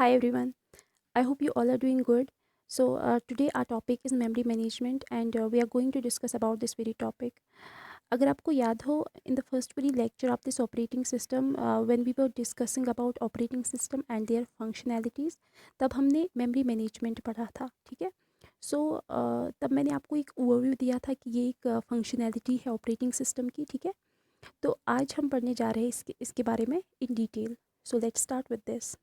Hi everyone. I hope you all are doing good. Today our topic is memory management and we are going to discuss about this very topic. अगर आपको याद हो in the first very lecture of this operating system when we were discussing about operating system and their functionalities तब हमने memory management पढ़ा था ठीक है. तब मैंने आपको एक ओवरव्यू दिया था कि ये एक फंक्शनैलिटी है ऑपरेटिंग सिस्टम की ठीक है. तो आज हम पढ़ने जा रहे हैं इसके बारे में in detail. So let's start with this.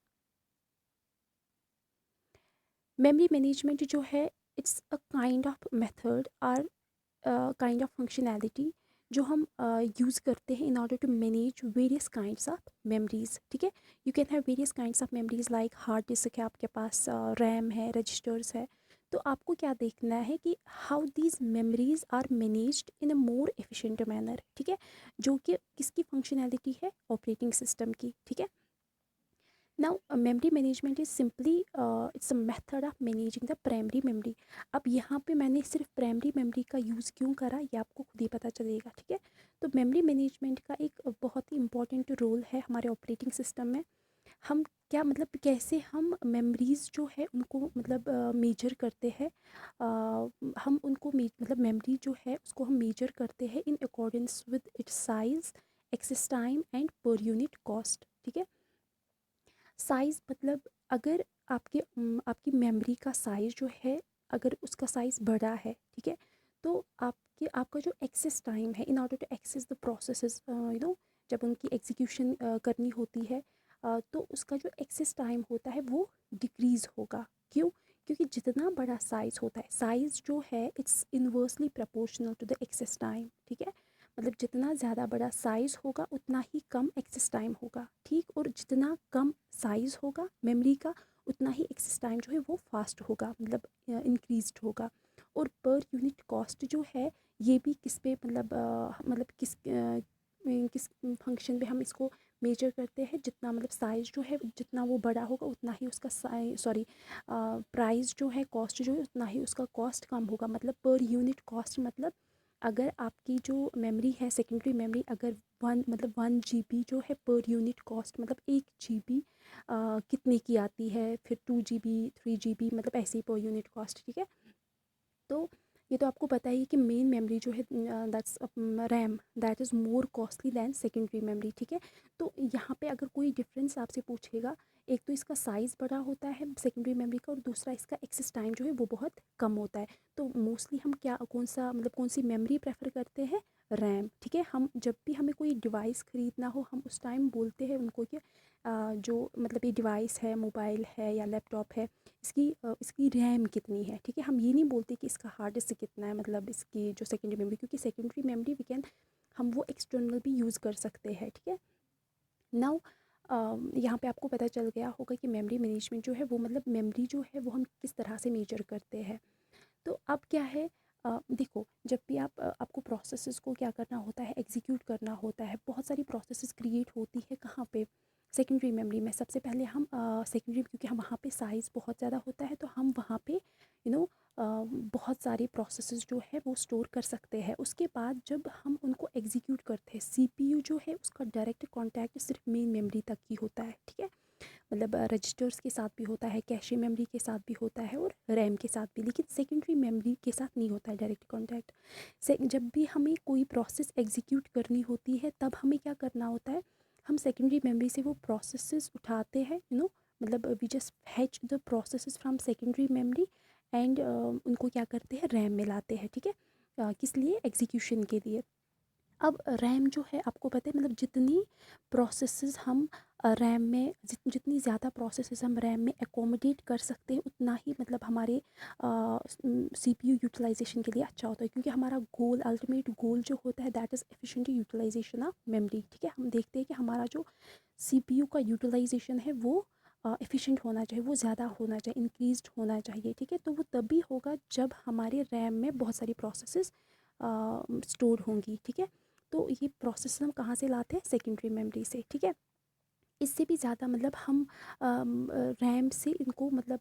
Memory management जो है it's a kind of method और काइंड ऑफ फंक्शनैलिटी जो हम यूज़ करते हैं in order to manage various kinds of memories ठीक है. You can have various kinds of memories like hard disk है आपके पास, रैम है, रजिस्टर्स है. तो आपको क्या देखना है कि how these memories are managed in a more efficient manner ठीक है, जो कि किसकी फंक्शनैलिटी है, ऑपरेटिंग सिस्टम की ठीक है. Now, memory management is simply it's a method of managing the primary memory. अब यहाँ पे मैंने सिर्फ प्राइमरी मेमोरी का यूज़ क्यों करा ये आपको खुद ही पता चलेगा ठीक है. तो मेमोरी मैनेजमेंट का एक बहुत ही इम्पॉर्टेंट रोल है हमारे ऑपरेटिंग सिस्टम में. हम क्या मतलब कैसे हम मेमोरीज़ जो है उनको मतलब मेजर करते हैं. हम उनको मतलब मेमोरी जो है उसको हम मेजर करते हैं in accordance with its size, access time and per unit cost ठीक है. साइज़ मतलब अगर आपकी मेमोरी का साइज़ जो है अगर उसका साइज़ बड़ा है ठीक है, तो आपका जो एक्सेस टाइम है in order to access the processes जब उनकी एग्जीक्यूशन करनी होती है तो उसका जो एक्सेस टाइम होता है वो डिक्रीज़ होगा. क्यों? क्योंकि जितना बड़ा साइज़ होता है, साइज़ जो है it's inversely proportional to the access time ठीक है. मतलब जितना ज़्यादा बड़ा साइज़ होगा उतना ही कम एक्सेस टाइम होगा ठीक. और जितना कम साइज़ होगा मेमोरी का उतना ही एक्सेस टाइम जो है वो फास्ट होगा मतलब इंक्रीज्ड होगा. और पर यूनिट कॉस्ट जो है ये भी किस पे मतलब किस फंक्शन पे हम इसको मेजर करते हैं. जितना मतलब साइज़ जो है जितना वो बड़ा होगा उतना ही उसका प्राइस जो है, कॉस्ट जो है उतना ही उसका कॉस्ट कम होगा. मतलब पर यूनिट कॉस्ट मतलब अगर आपकी जो मेमोरी है सेकेंडरी मेमोरी अगर 1 GB जो है पर यूनिट कॉस्ट मतलब 1 GB कितने की आती है, फिर 2 GB 3 GB मतलब ऐसे ही पर यूनिट कॉस्ट ठीक है. तो ये तो आपको पता ही है कि मेन मेमोरी जो है that's RAM that is more costly than secondary memory ठीक है. तो यहाँ पे अगर कोई डिफरेंस आपसे पूछेगा, एक तो इसका साइज़ बड़ा होता है सेकेंडरी मेमोरी का और दूसरा इसका एक्सेस टाइम जो है वो बहुत कम होता है. तो मोस्टली हम क्या कौन सी मेमोरी प्रेफर करते हैं, रैम ठीक है. हम जब भी हमें कोई डिवाइस ख़रीदना हो हम उस टाइम बोलते हैं उनको कि जो मतलब ये डिवाइस है, मोबाइल है या लैपटॉप है, इसकी रैम कितनी है ठीक है. हम ये नहीं बोलते कि इसका हार्ड डिस्क कितना है मतलब इसकी जो सेकेंडरी मेमोरी, क्योंकि सेकेंडरी मेमोरी हम वो एक्सटर्नल भी यूज़ कर सकते हैं ठीक है. नाउ यहाँ पे आपको पता चल गया होगा कि मेमोरी मैनेजमेंट जो है वो मतलब मेमोरी जो है वो हम किस तरह से मेजर करते हैं. तो अब क्या है, देखो जब भी आपको प्रोसेसेस को क्या करना होता है, एग्जीक्यूट करना होता है. बहुत सारी प्रोसेसेस क्रिएट होती है कहाँ पे, सेकेंडरी मेमोरी में. सबसे पहले हम सेकेंडरी क्योंकि हम वहाँ पे साइज़ बहुत ज़्यादा होता है तो हम वहाँ पे बहुत सारे प्रोसेसेस जो है वो स्टोर कर सकते हैं. उसके बाद जब हम उनको एग्जीक्यूट करते हैं, सीपीयू जो है उसका डायरेक्ट कांटेक्ट सिर्फ मेन मेमोरी तक ही होता है ठीक है. मतलब रजिस्टर्स के साथ भी होता है, कैशे मेमोरी के साथ भी होता है और रैम के साथ भी, लेकिन सेकेंडरी मेमोरी के साथ नहीं होता है डायरेक्ट कॉन्टैक्ट से. जब भी हमें कोई प्रोसेस एग्जीक्यूट करनी होती है तब हमें क्या करना होता है, हम सेकेंडरी मेमोरी से वो प्रोसेसेस उठाते हैं मतलब we just fetch the processes from secondary memory and उनको क्या करते हैं, रैम में लाते हैं ठीक है. किस लिए, एग्जीक्यूशन के लिए. अब रैम जो है आपको पता है मतलब जितनी प्रोसेसेस हम रैम में जितनी ज़्यादा प्रोसेसेस हम रैम में एकोमोडेट कर सकते हैं उतना ही मतलब हमारे सीपीयू यूटिलाइजेशन के लिए अच्छा होता है. क्योंकि हमारा गोल, अल्टीमेट गोल जो होता है that is efficient utilisation of memory ठीक है. हम देखते हैं कि हमारा जो सीपीयू का यूटिलाइजेशन है वो एफिशिएंट होना चाहिए, वो ज़्यादा होना चाहिए, इंक्रीज्ड होना चाहिए ठीक है. तो वो तभी होगा जब हमारे रैम में बहुत सारी प्रोसेसेस स्टोर होंगी ठीक है. तो ये प्रोसेस हम कहाँ से लाते हैं, सेकेंडरी मेमोरी से ठीक है. इससे भी ज़्यादा मतलब हम रैम से इनको मतलब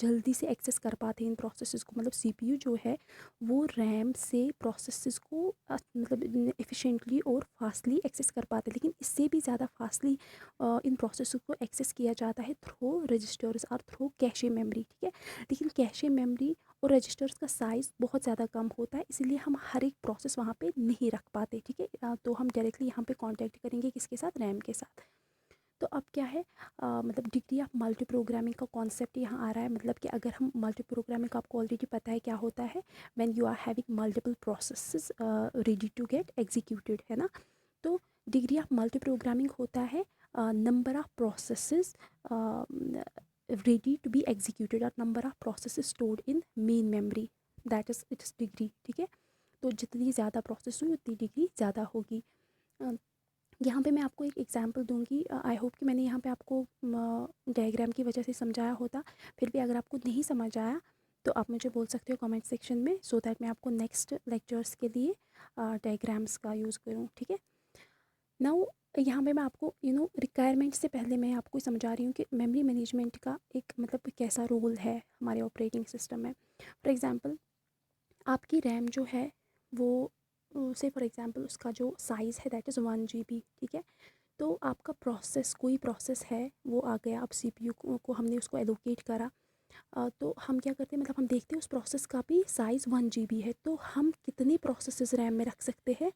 जल्दी से एक्सेस कर पाते हैं इन प्रोसेसेस को। मतलब सीपीयू जो है वो रैम से प्रोसेसेस को मतलब एफिशिएंटली और फास्टली एक्सेस कर पाते हैं, लेकिन इससे भी ज़्यादा फास्टली इन प्रोसेसेस को एक्सेस किया जाता है थ्रू रजिस्टर्स और थ्रू कैशे मेमोरी, ठीक है। लेकिन कैशे मेमोरी और रजिस्टर्स का साइज़ बहुत ज़्यादा कम होता है, इसलिए हम हर एक प्रोसेस वहाँ पे नहीं रख पाते, ठीक है। तो हम डायरेक्टली यहाँ पे कांटेक्ट करेंगे किसके साथ, रैम के साथ। तो अब क्या है, मतलब डिग्री ऑफ मल्टी प्रोग्रामिंग का कॉन्सेप्ट यहाँ आ रहा है। मतलब कि अगर हम मल्टी प्रोग्रामिंग का, आपको ऑलरेडी पता है क्या होता है, when you are having multiple processes ready to get executed, है ना। तो डिग्री ऑफ मल्टी प्रोग्रामिंग होता है number of processes ready to be executed और number of processes stored in main memory, that is its degree, ठीक है। तो जितनी ज़्यादा प्रोसेस हुई उतनी डिग्री ज़्यादा होगी। यहाँ पे मैं आपको एक एग्जांपल दूंगी। आई होप कि मैंने यहाँ पे आपको डायग्राम की वजह से समझाया होता। फिर भी अगर आपको नहीं समझ आया तो आप मुझे बोल सकते हो कमेंट सेक्शन में, सो दैट मैं आपको नेक्स्ट लेक्चर्स के लिए डायग्राम्स का यूज़ करूँ, ठीक है। नाउ यहाँ पे मैं आपको रिक्वायरमेंट से पहले मैं आपको समझा रही हूँ कि मेमोरी मैनेजमेंट का एक मतलब कैसा रोल है हमारे ऑपरेटिंग सिस्टम में। फॉर एग्ज़ाम्पल आपकी रैम जो है वो से फॉर एग्ज़ाम्पल उसका जो साइज़ है दैट इज़ 1 GB, ठीक है। तो आपका प्रोसेस, कोई प्रोसेस है वो आ गया, अब सीपीयू को हमने उसको एलोकेट करा। तो हम क्या करते हैं, मतलब हम देखते हैं उस प्रोसेस का भी साइज़ 1 GB है, तो हम कितने प्रोसेसेस रैम में रख सकते हैं।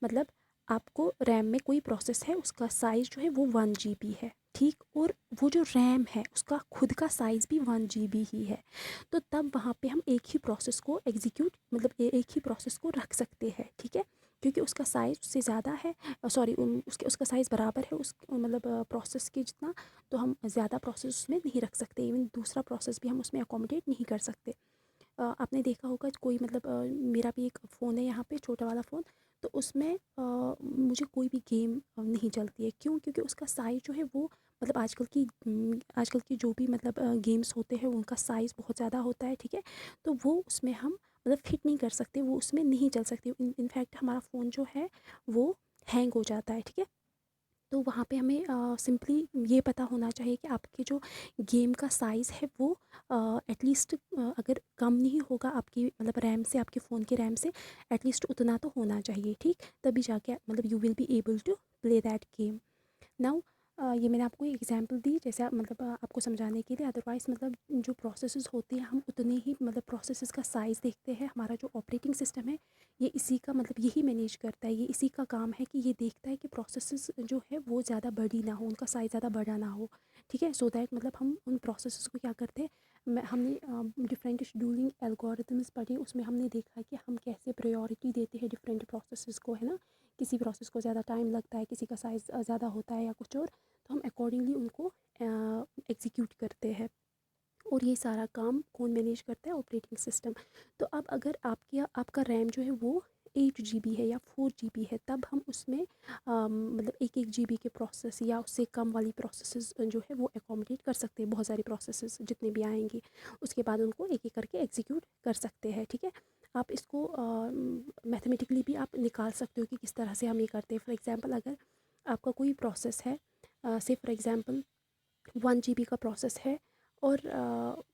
मतलब आपको रैम में कोई प्रोसेस है उसका साइज़ जो है वो 1 GB है, ठीक। और वो जो रैम है उसका खुद का साइज़ भी 1 GB ही है। तो तब वहाँ पे हम एक ही प्रोसेस को एग्जीक्यूट, मतलब एक ही प्रोसेस को रख सकते हैं, ठीक है। क्योंकि उसका साइज़ उससे ज़्यादा है, सॉरी उसका साइज़ बराबर है उस मतलब प्रोसेस के जितना। तो हम ज़्यादा प्रोसेस उसमें नहीं रख सकते, इवन दूसरा प्रोसेस भी हम उसमें अकोमोडेट नहीं कर सकते। आपने देखा होगा कोई मतलब मेरा भी एक फ़ोन है यहाँ पे, छोटा वाला फ़ोन। तो उसमें मुझे कोई भी गेम नहीं चलती है, क्यों? क्योंकि उसका साइज़ जो है वो मतलब आजकल की जो भी मतलब गेम्स होते हैं उनका साइज़ बहुत ज़्यादा होता है, ठीक है। तो वो उसमें हम मतलब फिट नहीं कर सकते, वो उसमें नहीं चल सकती। इनफैक्ट हमारा फ़ोन जो है वो हैंग हो जाता है, ठीक है। तो वहाँ पे हमें सिंपली ये पता होना चाहिए कि आपके जो गेम का साइज़ है वो एटलीस्ट अगर कम नहीं होगा आपकी मतलब रैम से, आपके फ़ोन के रैम से, एटलीस्ट उतना तो होना चाहिए, ठीक। तभी जाके मतलब you will be able to play that game. Now ये मैंने आपको एग्जांपल दी जैसे मतलब आपको समझाने के लिए। अदरवाइज़ मतलब जो प्रोसेसेस होते हैं हम उतने ही मतलब प्रोसेसेस का साइज़ देखते हैं। हमारा जो ऑपरेटिंग सिस्टम है ये इसी का मतलब यही मैनेज करता है, ये इसी का काम है कि ये देखता है कि प्रोसेसेस जो है वो ज़्यादा बड़ी ना हो, उनका साइज़ ज़्यादा बड़ा ना हो, ठीक है। सो दैट मतलब हम उन प्रोसेसेस को क्या करते हैं, हमने डिफरेंट शेड्यूलिंग एल्गोरिथम्स पढ़े, उसमें हमने देखा कि हम कैसे प्रायोरिटी देते हैं डिफरेंट प्रोसेसेस को, है ना। किसी प्रोसेस को ज़्यादा टाइम लगता है, किसी का साइज़ ज़्यादा होता है या कुछ और, तो हम अकॉर्डिंगली उनको एग्जीक्यूट करते हैं। और ये सारा काम कौन मैनेज करता है, ऑपरेटिंग सिस्टम। तो अब अगर आपका रैम जो है वो 8 GB है या 4 GB है, तब हम उसमें मतलब एक एक GB के प्रोसेस या उससे कम वाली प्रोसेसेस जो है वो अकोमोडेट कर सकते हैं। बहुत सारी प्रोसेसेस जितने भी आएंगी उसके बाद उनको एक एक करके एग्जीक्यूट कर सकते हैं, ठीक है। आप इसको मैथमेटिकली भी आप निकाल सकते हो कि किस तरह से हम ये करते हैं। फॉर एग्ज़ाम्पल अगर आपका कोई प्रोसेस है, से फॉर एग्ज़ाम्पल 1 GB का प्रोसेस है, और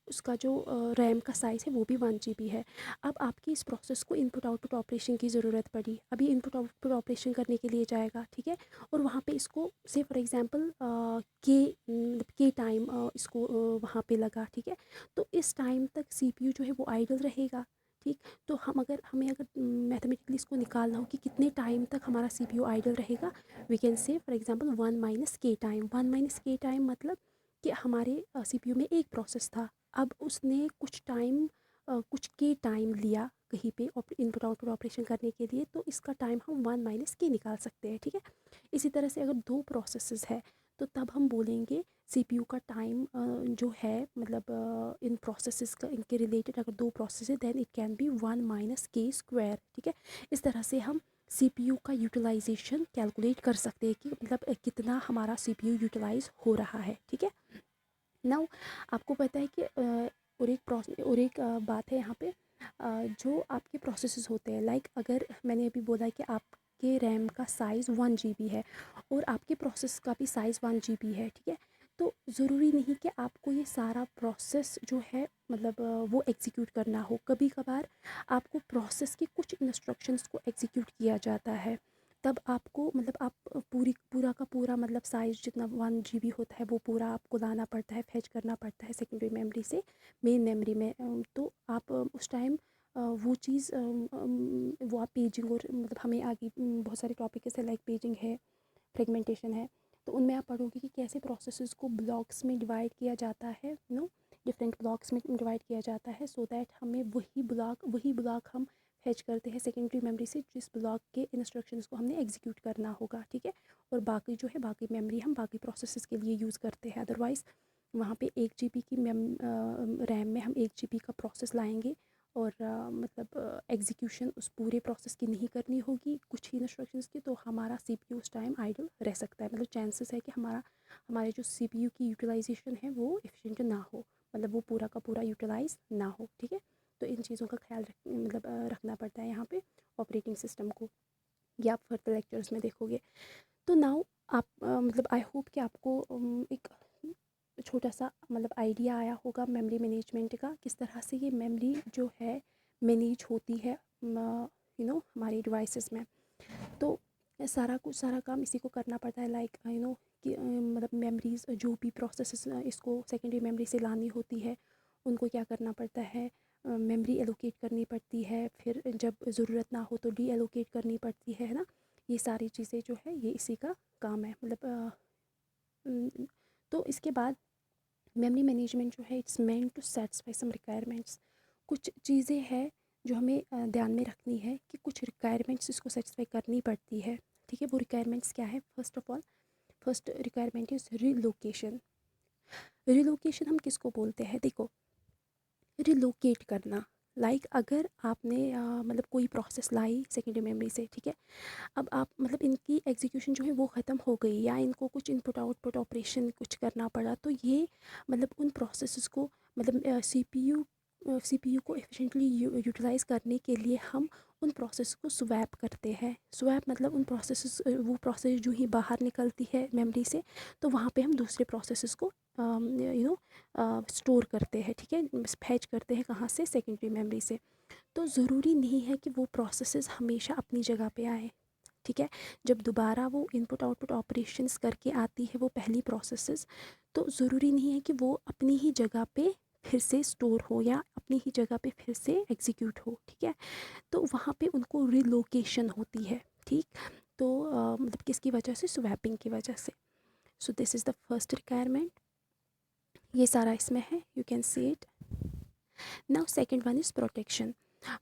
उसका जो रैम का साइज़ है वो भी 1 GB है। अब आपकी इस प्रोसेस को इनपुट आउटपुट ऑपरेशन की ज़रूरत पड़ी, अभी इनपुट आउटपुट ऑपरेशन करने के लिए जाएगा, ठीक है। और वहाँ पे इसको से फॉर एग्ज़ाम्पल के टाइम इसको वहाँ पे लगा, ठीक है। तो इस टाइम तक सीपीयू जो है वो आइडल रहेगा, ठीक। तो हमें अगर मैथमेटिकली इसको निकालना हो कि कितने टाइम तक हमारा सीपीयू आइडल रहेगा, we can say for example 1 - K time. 1 - K time मतलब कि हमारे सीपीयू में एक प्रोसेस था, अब उसने कुछ के टाइम लिया कहीं पे इनपुट आउटपुट ऑपरेशन करने के लिए, तो इसका टाइम हम 1 - K निकाल सकते हैं, ठीक है। इसी तरह से अगर दो प्रोसेसेस है तो तब हम बोलेंगे सीपीयू का टाइम जो है मतलब इन प्रोसेसेस का, इनके रिलेटेड अगर दो प्रोसेस है then it can be 1 - K², ठीक है। इस तरह से हम सीपीयू का यूटिलाइजेशन कैलकुलेट कर सकते हैं कि मतलब कितना हमारा सीपीयू यूटिलाइज हो रहा है, ठीक है। नाउ आपको पता है कि और एक बात है यहाँ पे, जो आपके प्रोसेसेस होते हैं, लाइक अगर मैंने अभी बोला कि आपके रैम का साइज़ 1 GB है और आपके प्रोसेस का भी साइज़ 1 GB है, ठीक है। तो ज़रूरी नहीं कि आपको ये सारा प्रोसेस जो है मतलब वो एग्जीक्यूट करना हो। कभी कभार आपको प्रोसेस के कुछ इंस्ट्रक्शंस को एग्जीक्यूट किया जाता है, तब आपको मतलब आप पूरा का पूरा मतलब साइज़ जितना 1 GB होता है वो पूरा आपको लाना पड़ता है, फेच करना पड़ता है सेकेंडरी मेमोरी से मेन मेमोरी में। तो आप उस टाइम वो चीज़ वो आप पेजिंग और मतलब हमें आगे बहुत सारे टॉपिक जैसे लाइक पेजिंग है, फ्रेगमेंटेशन है, तो उनमें आप पढ़ोगे कि कैसे प्रोसेसेस को ब्लॉक्स में डिवाइड किया जाता है, डिफरेंट ब्लॉक्स में डिवाइड किया जाता है, सो दैट हमें वही ब्लॉक हम फेच करते हैं सेकेंडरी मेमोरी से, जिस ब्लॉक के इंस्ट्रक्शंस को हमने एग्जीक्यूट करना होगा, ठीक है। और बाकी जो है बाकी मेमोरी हम बाकी प्रोसेसेस के लिए यूज़ करते हैं। अदरवाइज़ वहाँ पे 1 GB की रैम में हम 1 GB का प्रोसेस लाएंगे और मतलब एग्जीक्यूशन उस पूरे प्रोसेस की नहीं करनी होगी, कुछ ही इंस्ट्रक्शंस की, तो हमारा CPU उस टाइम आइडल रह सकता है। मतलब चांसेस है कि हमारे जो CPU की यूटिलाइजेशन है वो एफिशिएंट ना हो, मतलब वो पूरा का पूरा यूटिलाइज ना हो, ठीक है। तो इन चीज़ों का ख्याल रखना पड़ता है यहाँ पे ऑपरेटिंग सिस्टम को। ये आप फर्दर लेक्चर्स में देखोगे। तो नाउ आप मतलब आई होप कि आपको एक छोटा सा मतलब आइडिया आया होगा मेमोरी मैनेजमेंट का, किस तरह से ये मेमोरी जो है मैनेज होती है हमारी डिवाइसेस में। तो सारा काम इसी को करना पड़ता है, लाइक कि मतलब मेमोरीज जो भी प्रोसेस इसको सेकेंडरी मेमोरी से लानी होती है, उनको क्या करना पड़ता है, मेमोरी एलोकेट करनी पड़ती है, फिर जब ज़रूरत ना हो तो डी एलोकेट करनी पड़ती है ना। ये सारी चीज़ें जो है ये इसी का काम है। मतलब तो इसके बाद मेमोरी मैनेजमेंट जो है it's meant to satisfy some requirements. कुछ चीज़ें हैं जो हमें ध्यान में रखनी है कि कुछ रिक्वायरमेंट्स इसको सेटिस्फाई करनी पड़ती है, ठीक है। वो रिक्वायरमेंट्स क्या है? First of all first requirement is relocation. Relocation हम किसको बोलते हैं? देखो, रिलोकेट करना, लाइक अगर आपने मतलब कोई प्रोसेस लाई सेकेंडरी मेमोरी से, ठीक है। अब आप मतलब इनकी एग्जीक्यूशन जो है वो ख़त्म हो गई या इनको कुछ इनपुट आउटपुट ऑपरेशन कुछ करना पड़ा, तो ये मतलब उन प्रोसेसेस को मतलब सीपीयू को एफिशिएंटली यूटिलाइज़ करने के लिए हम उन प्रोसेस को स्वैप करते हैं। स्वैप मतलब उन प्रोसेसेस वो प्रोसेस जो ही बाहर निकलती है मेमोरी से, तो वहाँ पे हम दूसरे प्रोसेसेस को स्टोर करते हैं, ठीक है, फैच करते हैं कहाँ से? सेकेंडरी मेमोरी से। तो ज़रूरी नहीं है कि वो प्रोसेसेस हमेशा अपनी जगह पे आए, ठीक है। जब दोबारा वो इनपुट आउटपुट ऑपरेशंस करके आती है वो पहली प्रोसेसेस, तो ज़रूरी नहीं है कि वो अपनी ही जगह पे फिर से स्टोर हो या अपनी ही जगह पे फिर से एग्जीक्यूट हो, ठीक है। तो वहाँ पे उनको रिलोकेशन होती है, ठीक। तो मतलब किसकी वजह से? स्वैपिंग की वजह से। So this is the first requirement, ये सारा इसमें है, you can see it. Now second one is protection.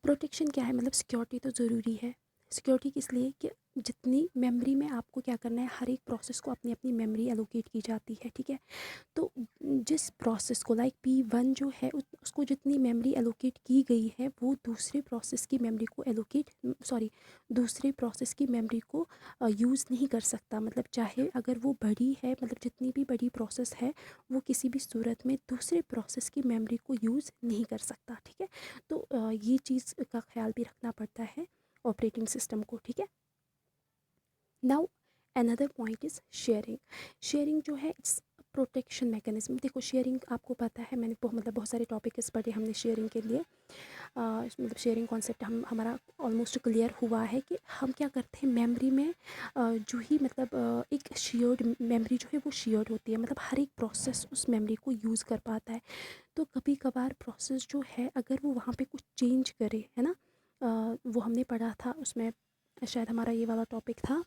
Protection क्या है? मतलब सिक्योरिटी तो ज़रूरी है। सिक्योरिटी किस लिए? कि जितनी मेमोरी में आपको क्या करना है, हर एक प्रोसेस को अपनी अपनी मेमोरी एलोकेट की जाती है, ठीक है। तो जिस प्रोसेस को लाइक P1 जो है उसको जितनी मेमोरी एलोकेट की गई है वो दूसरे प्रोसेस की मेमोरी को दूसरे प्रोसेस की मेमोरी को यूज़ नहीं कर सकता। मतलब चाहे अगर वो बड़ी है, मतलब जितनी भी बड़ी प्रोसेस है, वो किसी भी सूरत में दूसरे प्रोसेस की मेमोरी को यूज़ नहीं कर सकता, ठीक है। तो ये चीज़ का ख्याल भी रखना पड़ता है ऑपरेटिंग सिस्टम को, ठीक है। Now another point is sharing. Sharing जो है इट्स प्रोटेक्शन मैकेनिज्म। देखो, शेयरिंग आपको पता है, मैंने मतलब बहुत सारे टॉपिक्स पढ़े हमने शेयरिंग के लिए। मतलब शेयरिंग कॉन्सेप्ट हमारा ऑलमोस्ट क्लियर हुआ है कि हम क्या करते हैं मेमोरी में जो ही मतलब एक शेयर्ड मेमोरी जो है वो शेयर्ड होती है, मतलब हर एक प्रोसेस उस मेमोरी को यूज़ कर पाता है। तो कभी कभार प्रोसेस जो है अगर वो वहाँ पे कुछ चेंज करे, है ना, वो हमने पढ़ा था उसमें, शायद हमारा ये वाला टॉपिक था,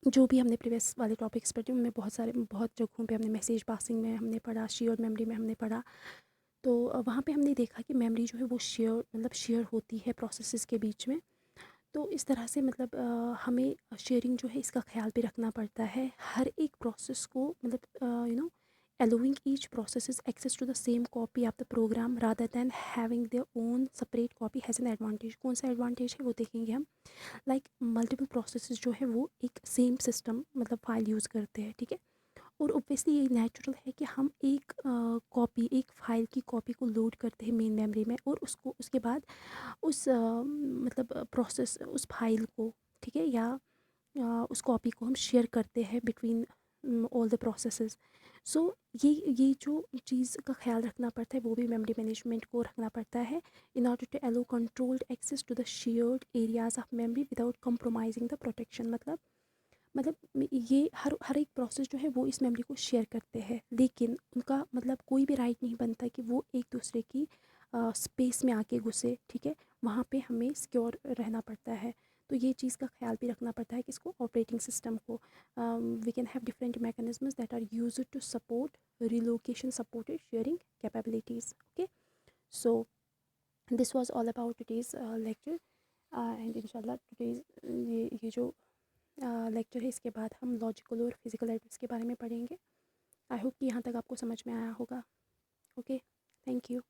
जो भी हमने प्रीवियस वाले टॉपिक्स पढ़े उनमें बहुत जगहों पे हमने मैसेज पासिंग में हमने पढ़ा, शेयर्ड मेमोरी में हमने पढ़ा। तो वहाँ पे हमने देखा कि मेमोरी जो है वो शेयर होती है प्रोसेसेस के बीच में। तो इस तरह से मतलब हमें शेयरिंग जो है इसका ख्याल भी रखना पड़ता है। हर एक प्रोसेस को मतलब allowing each processes access to the same copy of the program rather than having their own separate copy has an advantage। कौन सा एडवांटेज है वो देखेंगे हम। लाइक मल्टीपल प्रोसेसेस जो है वो एक सेम सिस्टम मतलब फाइल यूज़ करते हैं, ठीक है। और ऑब्वियसली ये नेचुरल है कि हम एक कॉपी, एक फ़ाइल की कॉपी को लोड करते हैं मेन मेमोरी में, और उसको उसके बाद उस मतलब प्रोसेस उस फाइल को, ठीक है, या उस कॉपी को हम शेयर करते हैं बिटवीन ऑल द प्रोसेसेस। सो ये जो चीज़ का ख्याल रखना पड़ता है वो भी मेमोरी मैनेजमेंट को रखना पड़ता है, in order to allow controlled access to the shared areas of memory without compromising the protection. मतलब ये हर एक प्रोसेस जो है वो इस मेमोरी को शेयर करते हैं, लेकिन उनका मतलब कोई भी राइट नहीं बनता कि वो एक दूसरे की स्पेस में आके घुसे, ठीक है, वहाँ पे हमें सिक्योर रहना पड़ता है। तो ये चीज़ का ख्याल भी रखना पड़ता है कि इसको ऑपरेटिंग सिस्टम को we can have different mechanisms that are used to support relocation supported sharing capabilities. Okay, so this was all about today's lecture, and इंशाल्लाह टुडेज़ ये जो लेक्चर है इसके बाद हम लॉजिकल और फिजिकल एड्रेस के बारे में पढ़ेंगे। आई होप कि यहाँ तक आपको समझ में आया होगा। Okay, thank you.